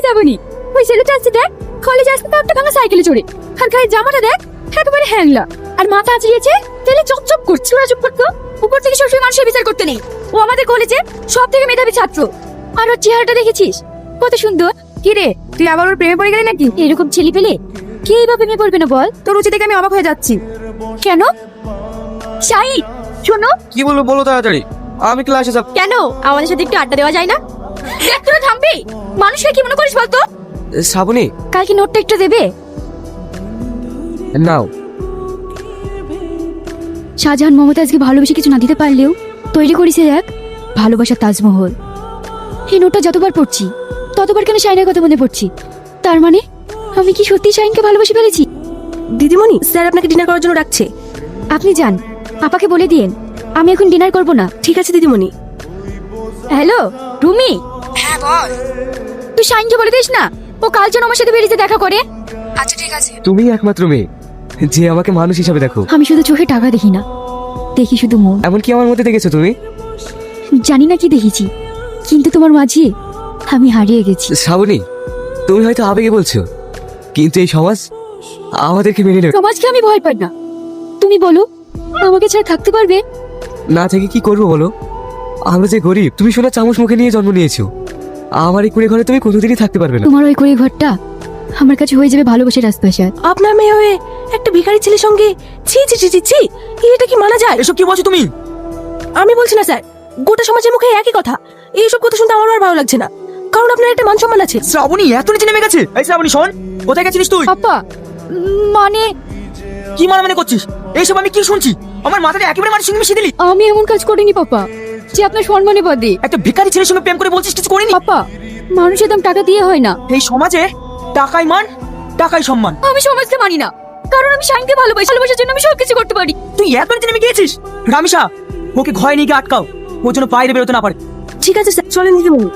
যাবনি। ওই ছেলেটা আসছে দেখ, কলেজ আসতে তো একটা ভাঙা সাইকেলে চড়ে, আর গায়ে জামাটা দেখ একেবারে হ্যাংলা, আর মাথা আঁচিয়েছে তেলে চপচপ করছে। ওরা চুপ করতো, উপর থেকে সবসময় মানুষের বিচার করতে নেই। ও আমাদের কলেজে সব থেকে মেধাবী ছাত্র, আর ওর চেহারাটা দেখেছিস কত সুন্দর। কি রে, তুই আবার ওর প্রেমে পড়ে গেলি নাকি? এরকম ছেলে পেলে কে এইভাবে প্রেমে পড়বে না বল? তোর রুচি দেখে আমি অবাক হয়ে যাচ্ছি। কেন শাহিদ, শোনো। কি বলবো বলো তাড়াতাড়ি, আমি ক্লাসে যাব। কেন আমাদের সাথে একটু আড্ডা দেওয়া যায় না? দেখ তোরা থামবি, মানুষকে কি মনে করিস বলতো? শ্রাবণী, কালকে নোটটা একটু দেবে? নাও। শাহজাহান মমতাজকে ভালোবেসে কিছু না দিতে পারলেও তৈরি করেছে এক ভালোবাসার তাজমহল। এই নোটটা যতবার পড়ছি ততবার কেন শাইনের কথা মনে পড়ছি। তার মানে আমি কি সত্যি শাইনকে ভালোবেসে ফেলেছি? দিদিমণি, স্যার আপনাকে ডিনার করার জন্য ডাকছে। আপনি যান, আপাকে বলে দিয়েন আমি এখন ডিনার করব না। ঠিক আছে দিদিমণি। হ্যালো রুমি, হ্যাঁ বল। তুই শাইনকে বলে দিস না ও কাল যেন আমার সাথে বেরিয়ে দেখা করে। আচ্ছা ঠিক আছে। তুমি একমাত্র মেয়ে যে আমাকে মানুষ হিসাবে দেখো। আমি শুধু চোখে টাকা দেখি না, দেখি শুধু মন। এমন কি আমার মধ্যে দেখেছো তুমি? জানি না কি দেখেছি, কিন্তু তোমার মাঝে আমি হারিয়ে গেছি। শ্রাবণী, তুমি হয়তো আবেগে বলছো, কিন্তু এই সমাজ আমাদেরকে মেনে নেবে সমাজকে আমি ভয় পাই না। তুমি বলো আমাকে ছাড়া থাকতে পারবে? না। থেকে কি করবো বলো? আমরা যে গরিব, তুমি সোনা চামচ মুখে নিয়ে জন্ম নিয়েছো। আমার এই কুড়ে ঘরে তুমি কোনোদিনই থাকতে পারবে না। তোমার ওই করে ঘরটা আমার কাছে হয়ে যাবে ভালোবাসার রাজপ্রাসাদ। আপনার মেয়ে হয়ে একটা ভিখারি ছেলের সঙ্গে ছি ছি ছি ছি ছি, এটা কি মানা যায়? এসব কি বলছো তুমি? আমি বলছি না স্যার, গোটা সমাজের মুখে একই কথা। এইসব কথা শুনতে আমার আর ভালো লাগছে না, কারণ আপনার একটা মান সম্মান আছে। শ্রাবণী এত নিচে নেমে গেছে। এই শ্রাবণী শোন, কোথায় গেছিলিস তুই? পাপা মানে কি মানে করছিস? এইসব আমি কি শুনছি? আমার মাথাটা একেবারে মানুষের সঙ্গে মিশিয়ে দিলি। আমি এমন কাজ করিনি পাপা যে আপনার সম্মানে বাদে। একটা ভিখারি ছেলের সঙ্গে প্রেম করে বলছিস কিছু করিনি? পাপা মানুষের দাম টাকা দিয়ে হয় না। এই সমাজে টাকাই মান, টাকাই সম্মান। আমি সমাজকে মানি না, কারণ আমি শাইনকে ভালোবাসি। ভালোবাসার জন্য আমি সবকিছু করতে পারি। তুই এত নিচে নেমে গিয়েছিস। রামিসা, ওকে ঘরে নিয়ে গিয়ে আটকাও, ওর জন্য বাইরে বেরোতে না পারে। ঠিক আছে স্যার, চলেন দিদিমণি।